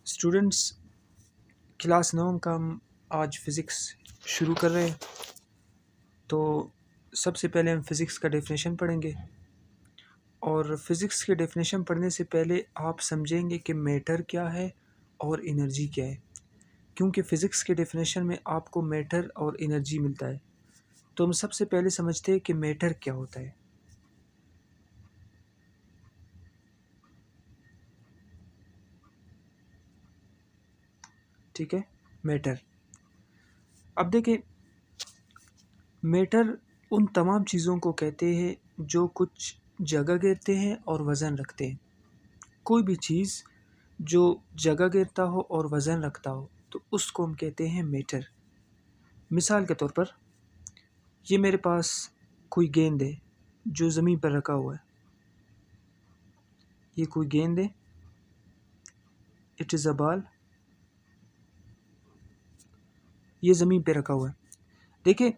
Students, class 9 का हम आज फ़िज़िक्स शुरू कर रहे हैं। तो सबसे पहले हम फ़िज़िक्स का डेफिनेशन पढ़ेंगे और फ़िज़िक्स के डेफिनेशन पढ़ने से पहले आप समझेंगे कि मैटर क्या है और एनर्जी क्या है, क्योंकि फ़िज़िक्स के डेफिनेशन में आपको मैटर और एनर्जी मिलता है। तो हम सबसे पहले समझते हैं कि मैटर क्या होता है। ठीक है, मैटर। अब देखिए, मैटर उन तमाम चीज़ों को कहते हैं जो कुछ जगह घेरते हैं और वज़न रखते हैं। कोई भी चीज़ जो जगह घेरता हो और वज़न रखता हो तो उसको हम कहते हैं मैटर। मिसाल के तौर पर ये मेरे पास कोई गेंद है जो ज़मीन पर रखा हुआ है। ये कोई गेंद है, इट इज़ अ बॉल। ये ज़मीन पे रखा हुआ है। देखिए,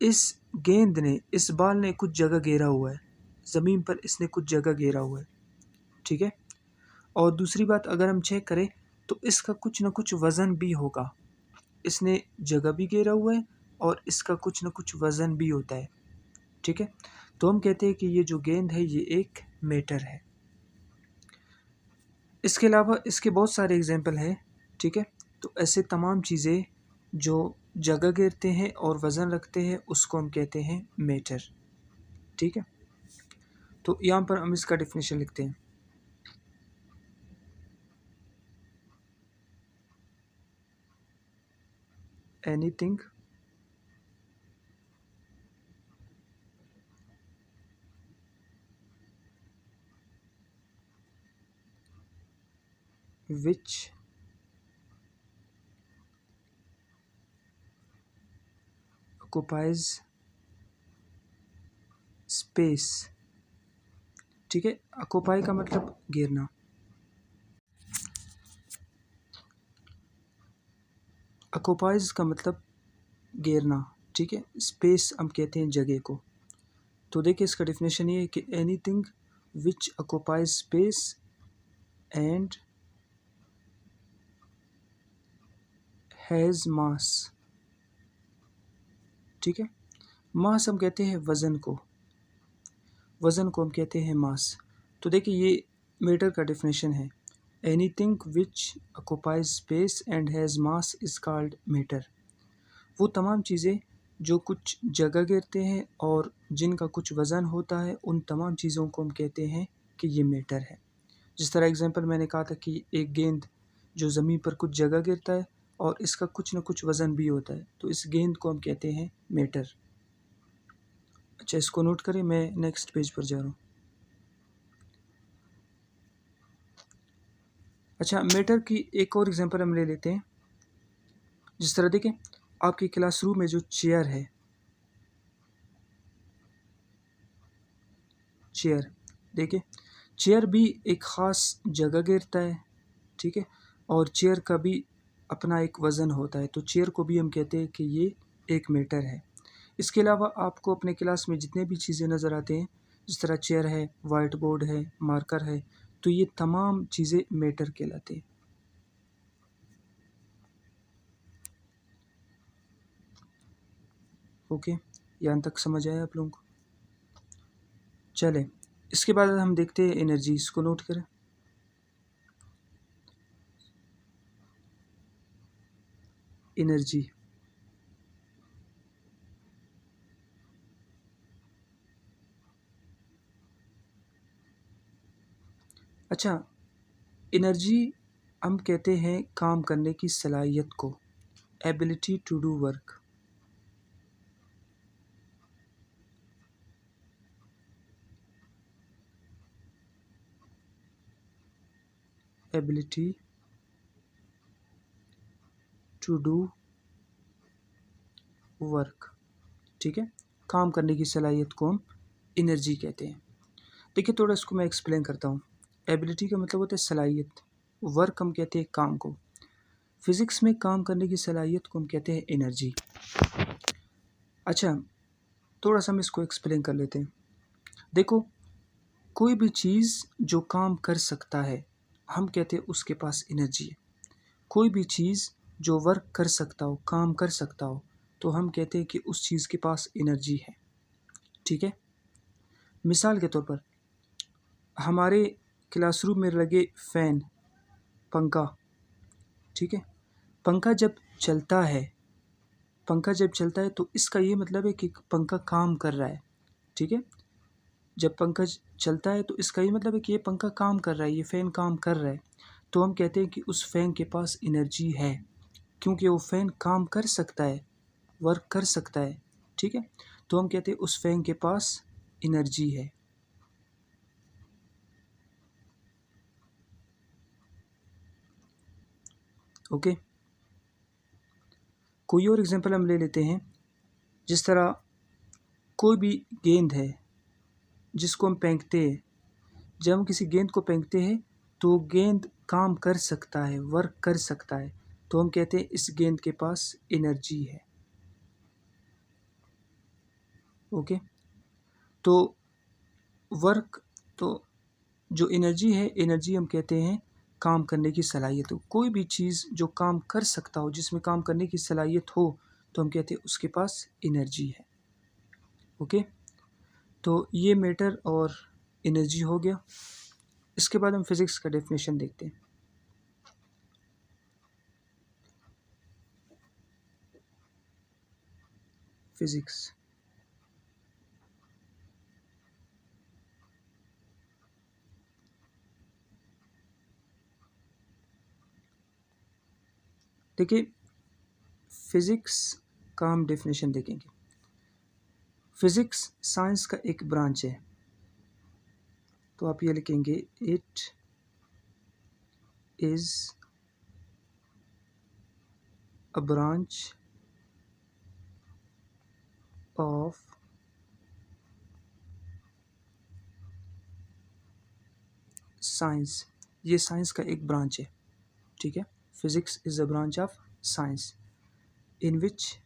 इस गेंद ने, इस बॉल ने कुछ जगह घेरा हुआ है, ज़मीन पर इसने कुछ जगह घेरा हुआ है। ठीक है। और दूसरी बात, अगर हम चेक करें तो इसका कुछ ना कुछ वज़न भी होगा। इसने जगह भी घेरा हुआ है और इसका कुछ ना कुछ वज़न भी होता है। ठीक है। तो हम कहते हैं कि ये जो गेंद है ये एक मैटर है। इसके अलावा इसके बहुत सारे एग्जाम्पल हैं। ठीक है। तो ऐसे तमाम चीज़ें जो जगह घेरते हैं और वज़न रखते हैं उसको हम कहते हैं मैटर। ठीक है। तो यहाँ पर हम इसका डेफिनेशन लिखते हैं। Anything which occupies space। ठीक है। ऑक्यूपाई का मतलब घेरना। ऑक्यूपाइज का मतलब घेरना। ठीक है। स्पेस हम कहते हैं जगह को। तो देखिए, इसका डेफिनेशन ये है कि anything which occupies space and has मास। ठीक है। मास हम कहते हैं वज़न को, वज़न को हम कहते हैं मास। तो देखिए, ये मैटर का डेफिनेशन है। Anything which occupies space and has mass is called matter. वो तमाम चीज़ें जो कुछ जगह घेरते हैं और जिनका कुछ वज़न होता है, उन तमाम चीज़ों को हम कहते हैं कि ये मैटर है। जिस तरह एग्जांपल मैंने कहा था कि एक गेंद जो ज़मीन पर कुछ जगह घेरता है और इसका कुछ न कुछ वज़न भी होता है, तो इस गेंद को हम कहते हैं मैटर। अच्छा, इसको नोट करें, मैं नेक्स्ट पेज पर जा रहा हूँ। अच्छा, मैटर की एक और एग्जांपल हम ले लेते हैं। जिस तरह देखें, आपकी क्लासरूम में जो चेयर है, चेयर, देखिए, चेयर भी एक ख़ास जगह घेरता है। ठीक है। और चेयर का भी अपना एक वज़न होता है, तो चेयर को भी हम कहते हैं कि ये एक मैटर है। इसके अलावा आपको अपने क्लास में जितने भी चीज़ें नज़र आते हैं, जिस तरह चेयर है, वाइट बोर्ड है, मार्कर है, तो ये तमाम चीज़ें मैटर कहलाती हैं। ओके, यहाँ तक समझ आया आप लोगों को? चलें, इसके बाद हम देखते हैं एनर्जी। इसको नोट करें। एनर्जी, अच्छा, एनर्जी हम कहते हैं काम करने की सलाहियत को, ability to do work. Ability to do work. ठीक है। काम करने की सलाहियत को हम एनर्जी कहते हैं। देखिए, थोड़ा इसको मैं एक्सप्लेन करता हूँ। एबिलिटी का मतलब होता है सलाहियत, वर्क हम कहते हैं काम को। फिज़िक्स में काम करने की सलाहियत को हम कहते हैं एनर्जी। अच्छा, थोड़ा सा हम इसको एक्सप्लेन कर लेते हैं। देखो, कोई भी चीज़ जो काम कर सकता है, हम कहते हैं उसके पास एनर्जी है। कोई भी चीज़ जो वर्क कर सकता हो, काम कर सकता हो, तो हम कहते हैं कि उस चीज़ के पास एनर्जी है। ठीक है। मिसाल के तौर पर हमारे क्लासरूम में लगे फ़ैन, पंखा, ठीक है। पंखा जब चलता है तो इसका ये मतलब है कि पंखा काम कर रहा है। ठीक है। जब पंखा चलता है तो इसका ये मतलब है कि ये पंखा काम कर रहा है, ये फ़ैन काम कर रहा है। तो हम कहते हैं कि उस फ़ैन के पास एनर्जी है, क्योंकि वो फ़ैन काम कर सकता है, वर्क कर सकता है। ठीक है। तो हम कहते हैं उस फ़ैन के पास एनर्जी है। ओके। कोई और एग्जांपल हम ले लेते हैं। जिस तरह कोई भी गेंद है जिसको हम फेंकते हैं, जब हम किसी गेंद को फेंकते हैं तो गेंद काम कर सकता है, वर्क कर सकता है। तो हम कहते हैं इस गेंद के पास एनर्जी है। ओके। तो वर्क, तो जो एनर्जी है, एनर्जी हम कहते हैं काम करने की सलाहियत हो। कोई भी चीज़ जो काम कर सकता हो, जिसमें काम करने की सलाहियत हो, तो हम कहते हैं उसके पास एनर्जी है। ओके। तो ये मैटर और एनर्जी हो गया। इसके बाद हम फिज़िक्स का डेफिनेशन देखते हैं। फिज़िक्स, देखिए फिज़िक्स का हम डेफिनेशन देखेंगे। फिज़िक्स साइंस का एक ब्रांच है। तो आप ये लिखेंगे, it is a branch of science. ये साइंस का एक ब्रांच है। ठीक है। Physics is a branch of science in which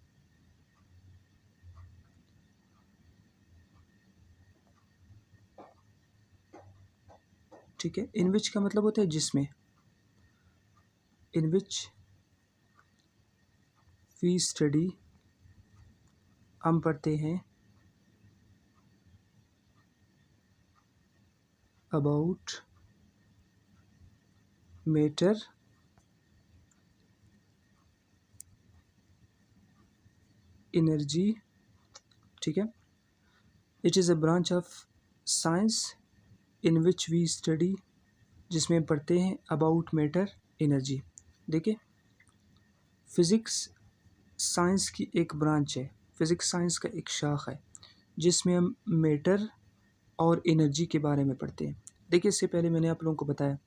ठीक है, इन विच का मतलब होता है जिसमें, इन विच वी स्टडी, हम पढ़ते हैं अबाउट मैटर, एनर्जी। ठीक है। It is a branch of science in which we study, जिसमें पढ़ते हैं अबाउट मैटर, एनर्जी। देखिए फिज़िक्स साइंस की एक ब्रांच है, फिज़िक्स साइंस का एक शाख है, जिसमें हम मैटर और एनर्जी के बारे में पढ़ते हैं। देखिए इससे पहले मैंने आप लोगों को बताया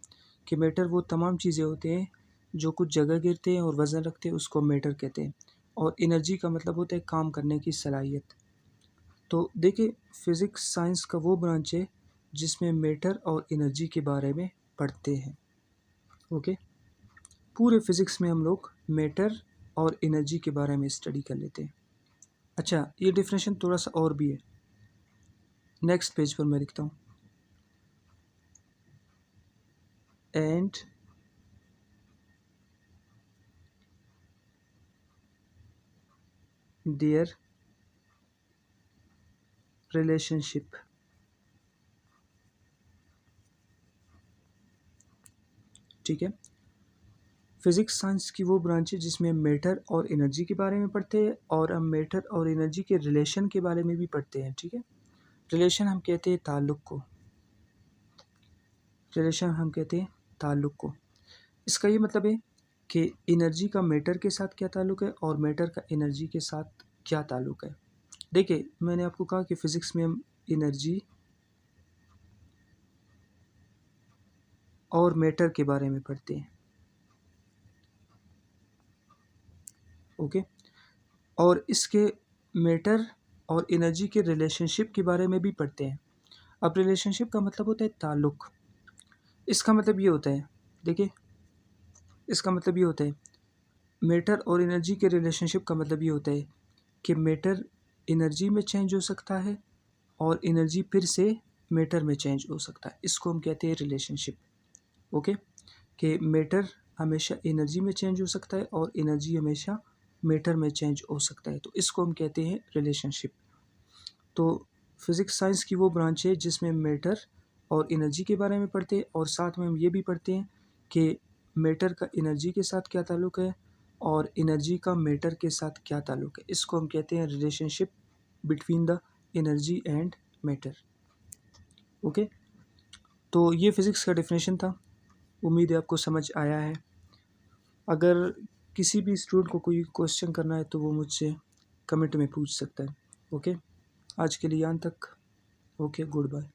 कि मैटर वो तमाम चीज़ें होते हैं जो कुछ जगह गिरते हैं और वज़न रखते हैं, उसको मैटर कहते हैं। और एनर्जी का मतलब होता है काम करने की सलाहियत। तो देखिए फिज़िक्स साइंस का वो ब्रांच है जिसमें मैटर और एनर्जी के बारे में पढ़ते हैं। ओके। पूरे फिज़िक्स में हम लोग मैटर और एनर्जी के बारे में स्टडी कर लेते हैं। अच्छा, ये डिफिनेशन थोड़ा सा और भी है, नेक्स्ट पेज पर मैं लिखता हूँ, एंड देयर रिलेशनशिप। ठीक है। फिज़िक्स साइंस की वो ब्रांच है जिसमें मैटर और एनर्जी के बारे में पढ़ते हैं, और हम मैटर और एनर्जी के रिलेशन के बारे में भी पढ़ते हैं। ठीक है। रिलेशन हम कहते हैं ताल्लुक़ को, रिलेशन हम कहते हैं ताल्लुक़ को। इसका ये मतलब है कि एनर्जी का मैटर के साथ क्या ताल्लुक़ है और मैटर का एनर्जी के साथ क्या ताल्लुक़ है। देखिए मैंने आपको कहा कि फ़िज़िक्स में हम एनर्जी और मैटर के बारे में पढ़ते हैं। ओके। और इसके मैटर और एनर्जी के रिलेशनशिप के बारे में भी पढ़ते हैं। अब रिलेशनशिप का मतलब होता है ताल्लुक़। इसका मतलब ये होता है, देखिए इसका मतलब ये होता है, मैटर और एनर्जी के रिलेशनशिप का मतलब ये होता है कि मैटर एनर्जी में चेंज हो सकता है और एनर्जी फिर से मैटर में चेंज हो सकता है। इसको हम कहते हैं रिलेशनशिप। ओके। कि मैटर हमेशा एनर्जी में चेंज हो सकता है और एनर्जी हमेशा मैटर में चेंज हो सकता है। तो इसको हम कहते हैं रिलेशनशिप। तो फिज़िक्स साइंस की वो ब्रांच है जिसमें मैटर और एनर्जी के बारे में पढ़ते हैं और साथ में हम ये भी पढ़ते हैं कि मैटर का एनर्जी के साथ क्या ताल्लुक़ है और एनर्जी का मैटर के साथ क्या ताल्लुक़ है। इसको हम कहते हैं relationship between the energy and matter. Okay, तो ये फिज़िक्स का डेफिनेशन था। उम्मीद है आपको समझ आया है। अगर किसी भी स्टूडेंट को कोई क्वेश्चन करना है तो वो मुझसे कमेंट में पूछ सकता है। ओके, आज के लिए यहाँ तक। Okay, good bye.